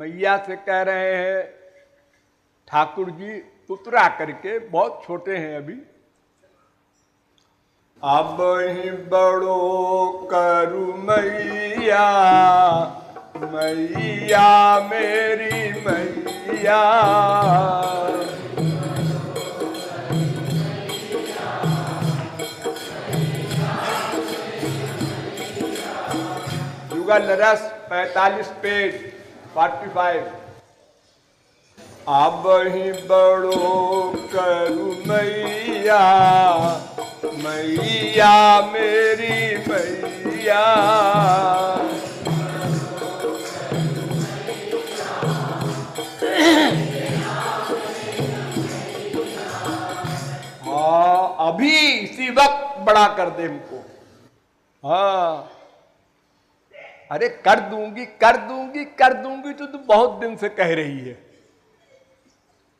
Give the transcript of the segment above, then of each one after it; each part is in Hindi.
मैया से कह रहे हैं ठाकुर जी तुतरा करके, बहुत छोटे हैं अभी, अब ही बड़ो करू मैया, मैया मेरी मैया, युगल रस 45 पेज 45। अब ही बड़ो करू मैया, मैया मेरी मैया, हाँ अभी इसी वक्त बड़ा कर दे हमको। हाँ अरे कर दूंगी कर दूंगी कर दूंगी तो तू बहुत दिन से कह रही है,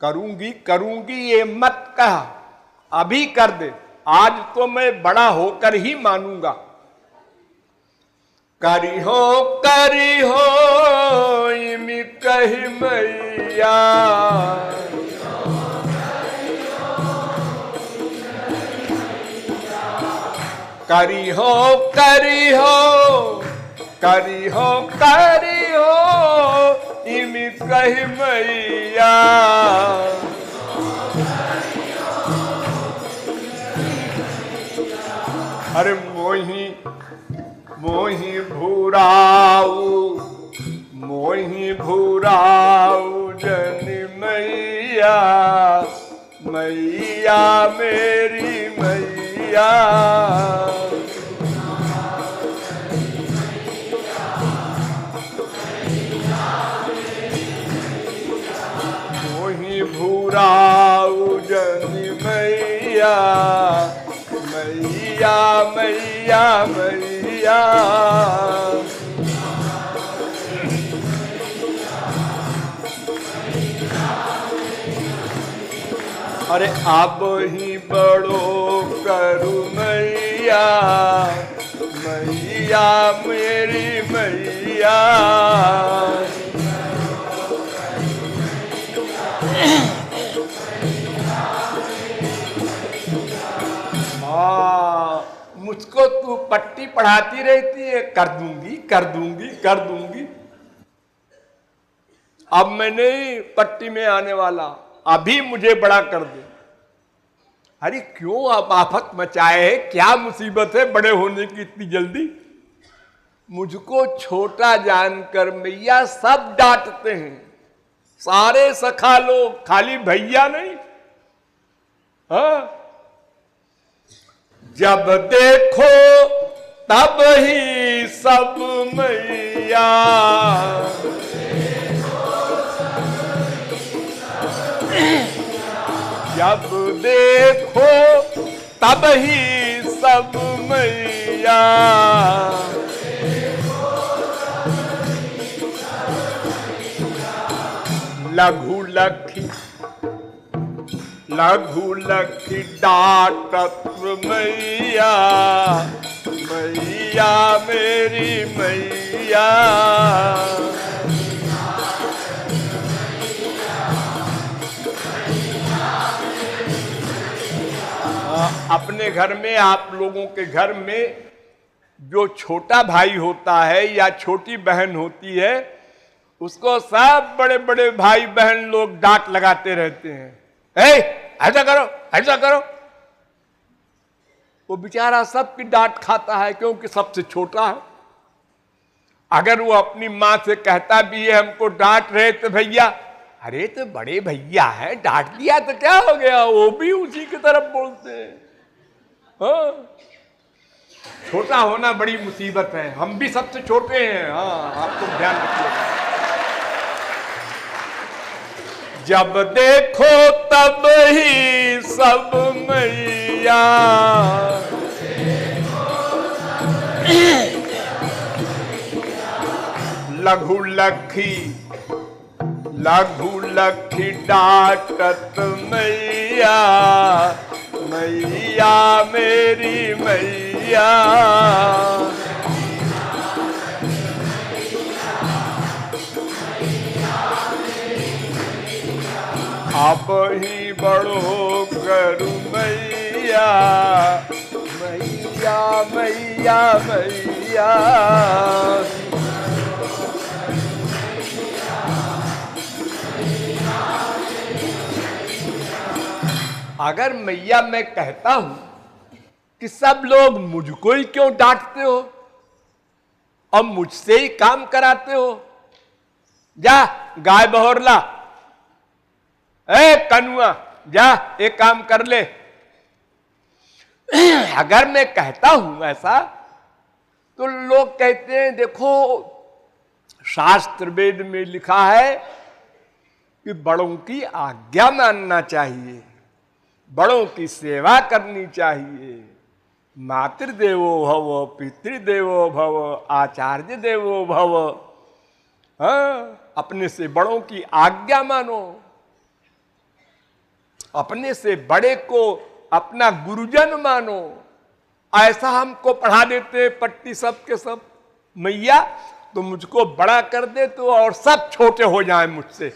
करूंगी करूंगी ये मत कहा, अभी कर दे, आज तो मैं बड़ा होकर ही मानूंगा। करी हो इमी कही मैया, करी हो करी हो करी हो करी हो इमी कही मैया, अरे मोही मोही भूराऊ जन मैया, मैया मेरी मैया, मोही भूराऊ जन मैया, मैया मैया मैया, अरे अब ही बड़ो करू मैया, मैया मेरी मैया, मुझको तू पट्टी पढ़ाती रहती है, कर दूंगी कर दूंगी कर दूंगी, अब मैं नहीं पट्टी में आने वाला, अभी मुझे बड़ा कर दे। अरे क्यों आप आफत मचाए है, क्या मुसीबत है बड़े होने की इतनी जल्दी? मुझको छोटा जानकर मैया सब डांटते हैं, सारे सखा लोग, खाली भैया नहीं। हाँ जब देखो तब ही सब मैया, जब देखो तब ही सब मैया, लघु लखी डांटत मैया, मैया मेरी मैया, अपने घर में, आप लोगों के घर में जो छोटा भाई होता है या छोटी बहन होती है, उसको सब बड़े बड़े भाई बहन लोग डांट लगाते रहते हैं, ऐसा करो ऐसा करो। वो बेचारा सबकी डांट खाता है क्योंकि सबसे छोटा है। अगर वो अपनी माँ से कहता भी है हमको डांट रहे तो भैया, अरे तो बड़े भैया है, डांट दिया तो क्या हो गया, वो भी उसी की तरफ बोलते हैं। हाँ छोटा होना बड़ी मुसीबत है, हम भी सबसे छोटे हैं। हाँ आप तो ध्यान रखिए। जब देखो तब ही सब मैया, लघु लखी डांटत मैया, मैया मेरी मैया, आप ही बड़ो करू मैया, मैया मैया मैया। अगर मैया मैं कहता हूं कि सब लोग मुझको ही क्यों डांटते हो और मुझसे ही काम कराते हो, जा गाय बहोर ला, ए कनुआ जा एक काम कर ले। अगर मैं कहता हूं ऐसा तो लोग कहते हैं देखो शास्त्र वेद में लिखा है कि बड़ों की आज्ञा मानना चाहिए, बड़ों की सेवा करनी चाहिए। मातृदेवो भव, पितृदेवो भव, आचार्य देवो भव। हाँ, अपने से बड़ों की आज्ञा मानो, अपने से बड़े को अपना गुरुजन मानो। ऐसा हमको पढ़ा देते पट्टी सब के सब। मैया तो मुझको बड़ा कर दे तो और सब छोटे हो जाएं मुझसे,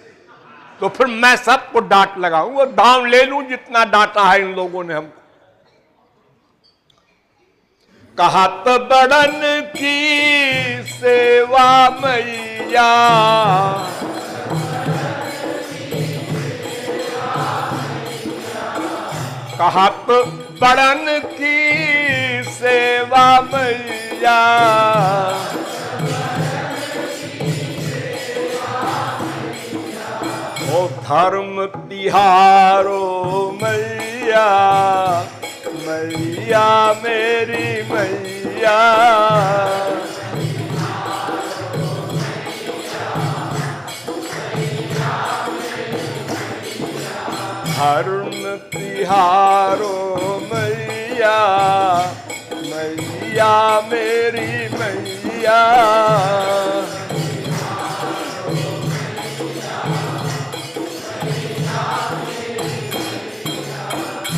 तो फिर मैं सबको डांट लगाऊं और दाम ले लूं जितना डांटा है इन लोगों ने हमको। कहत बड़न की सेवा मैया, कहत बड़न की सेवा मैया, ओ धर्म तिहारो मैया, मैया मेरी मैया। धर्म तिहारो मैया, मैया मेरी मैया।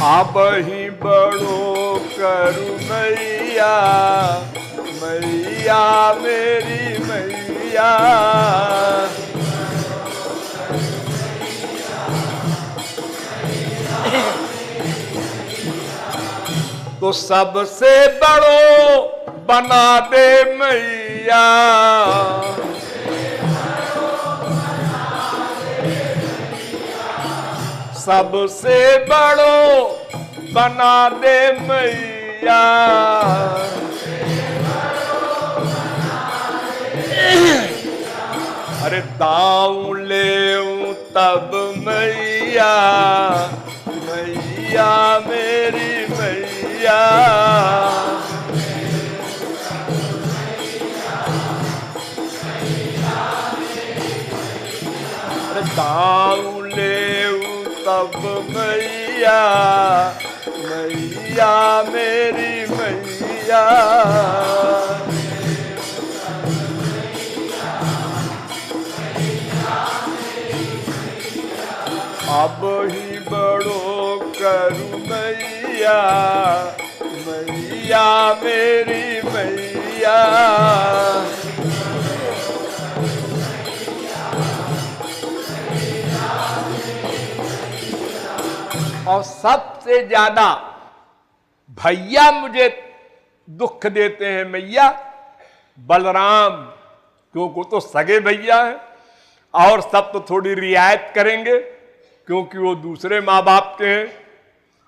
आप ही बड़ो करू मैया, मैया मेरी मैया। तो सबसे बड़ो बना दे मैया, सबसे बड़ो बना दे मैया। अरे दाऊं ले तब मैया, मैया मेरी मैया। अरे दाऊं ले तब मैया, मैया मेरी मैया। अब ही बड़ो करू मैया, मैया मेरी मैया। और सबसे ज्यादा भैया मुझे दुख देते हैं मैया, बलराम, क्योंकि तो सगे भैया हैं, और सब तो थोड़ी रियायत करेंगे क्योंकि वो दूसरे माँ बाप के हैं।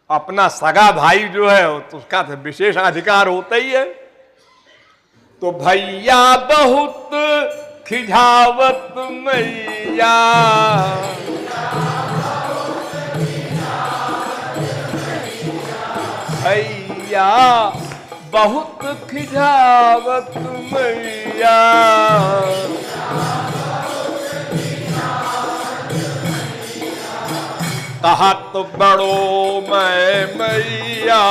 अपना सगा भाई जो है तो उसका तो विशेष अधिकार होता ही है। तो भैया बहुत खिझावत मैया, भैया बहुत खिझावत मैया। कहत बड़ो मैं मैया,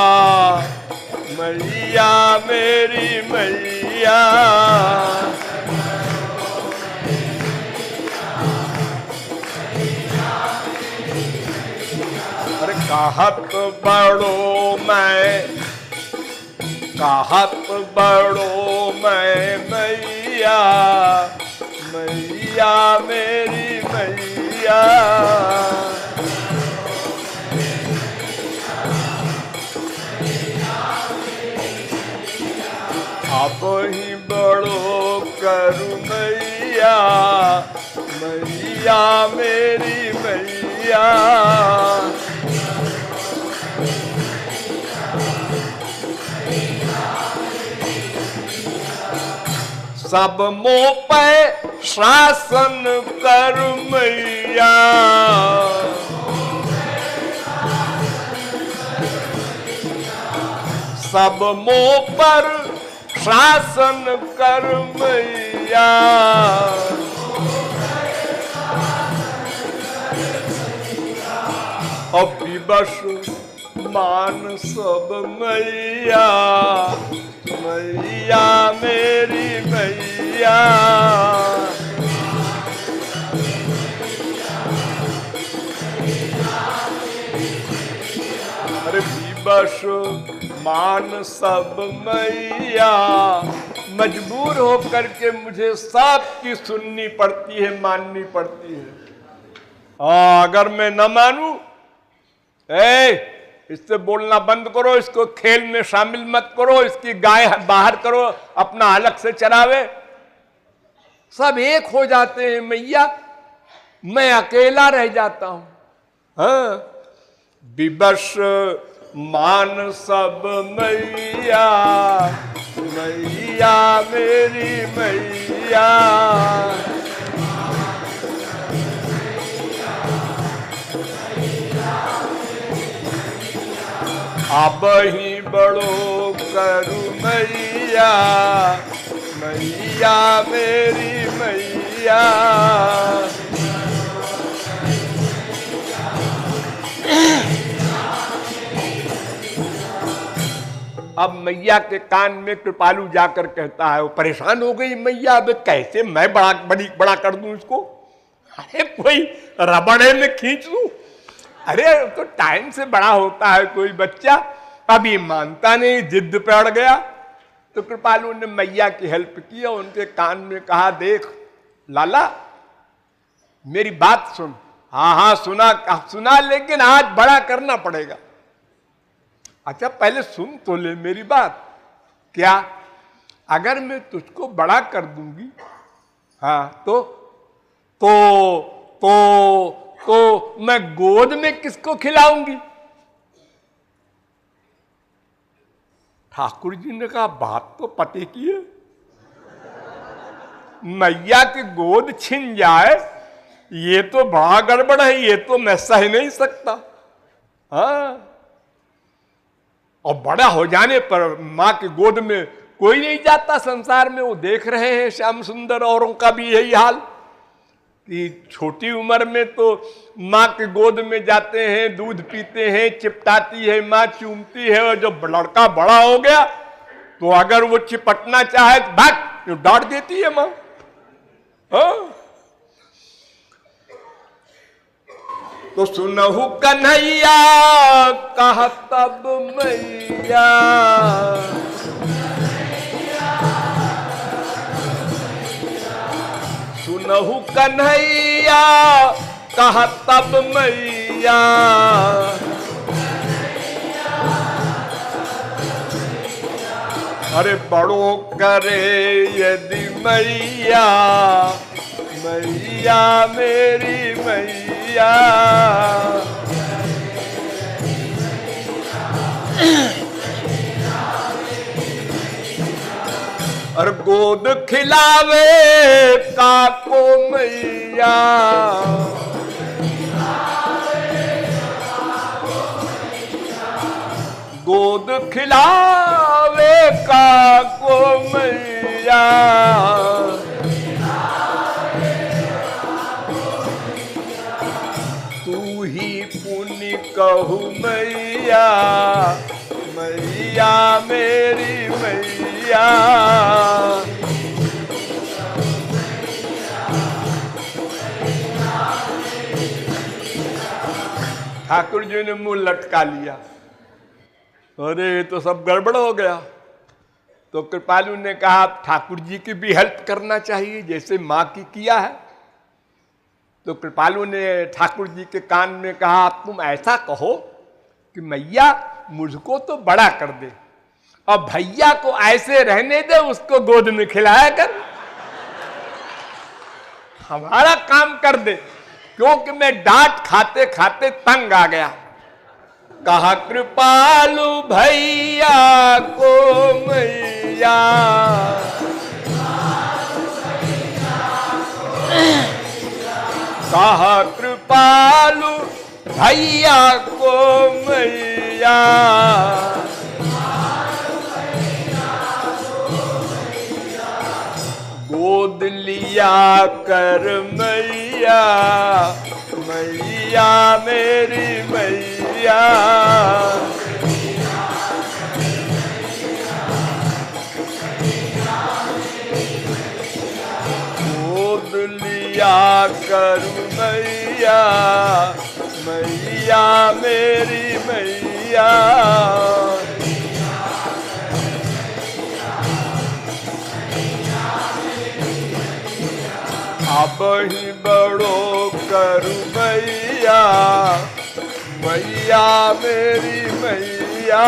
मैया मेरी मैया। अरे कहत बड़ो मैं, कहत बड़ो मैं मैया, मैया मेरी मैया। मैया मेरी मैया। सब मोह पे शासन कर मैया। सब मोह पर शासन कर मैया। अब विवश मान सब मैया। मैया मेरी मैया। अरे विवश मान सब मैया। मजबूर होकर के मुझे सबकी सुननी पड़ती है, माननी पड़ती है। अगर मैं न मानूं, इससे बोलना बंद करो, इसको खेल में शामिल मत करो, इसकी गाय बाहर करो, अपना अलग से चरावे। सब एक हो जाते हैं मैया, मैं अकेला रह जाता हूं। हाँ, विवश मान सब मैया। मैया मेरी मैया। अब ही बड़ो करू मैया। मैया मेरी मैया। अब मैया के कान में कृपालु जाकर कहता है, वो परेशान हो गई मैया, अब कैसे मैं बड़ा कर दूं इसको। अरे कोई रबड़े में खींच लूं। अरे तो टाइम से बड़ा होता है कोई बच्चा, अब ये मानता नहीं, जिद पे अड़ गया। तो कृपालु ने मैया की हेल्प की और उनके कान में कहा, देख लाला मेरी बात सुन। हाँ हाँ सुना, लेकिन आज बड़ा करना पड़ेगा। अच्छा पहले सुन तो ले मेरी बात। क्या? अगर मैं तुझको बड़ा कर दूंगी, हाँ तो मैं गोद में किसको खिलाऊंगी? ठाकुर जी ने कहा, बात तो पते की है। मैया की गोद छिन जाए ये तो बड़ा गड़बड़ है, ये तो मैं सह नहीं सकता। हाँ, और बड़ा हो जाने पर मां की गोद में कोई नहीं जाता संसार में। वो देख रहे हैं श्याम सुंदर औरों का भी यही हाल कि छोटी उम्र में तो माँ के गोद में जाते हैं, दूध पीते हैं, चिपटाती है माँ, चूमती है। और जब लड़का बड़ा हो गया तो अगर वो चिपटना चाहे तो भाग डांट देती है माँ। तो सुनहु कन्हैया कहा तब मैया। सुनहु कन्हैया कहा तब मैया। अरे बड़ो करे यदि मैया। मैया मेरी मैया। और गोद खिलावे काको मैया। गोद खिलावे काको मैया। तू ही पुण्य कहू मैया। मैया मेरी मैया। ठाकुर जी ने मुंह लटका लिया। अरे तो सब गड़बड़ हो गया। तो कृपालु ने कहा ठाकुर जी की भी हेल्प करना चाहिए जैसे माँ की किया है। तो कृपालु ने ठाकुर जी के कान में कहा, तुम ऐसा कहो कि मैया मुझको तो बड़ा कर दे और भैया को ऐसे रहने दे, उसको गोद में खिलाया कर। हमारा काम कर दे, क्योंकि मैं डांट खाते खाते तंग आ गया। कहा कृपालु भैया को मैया, कहा कृपालु भैया को मैया, गोद लिया कर मैया, मैया मेरी मैया, गोद लिया कर मैया, मैया मेरी मैया। अब ही बड़ो करू मैया, मैया मेरी मैया।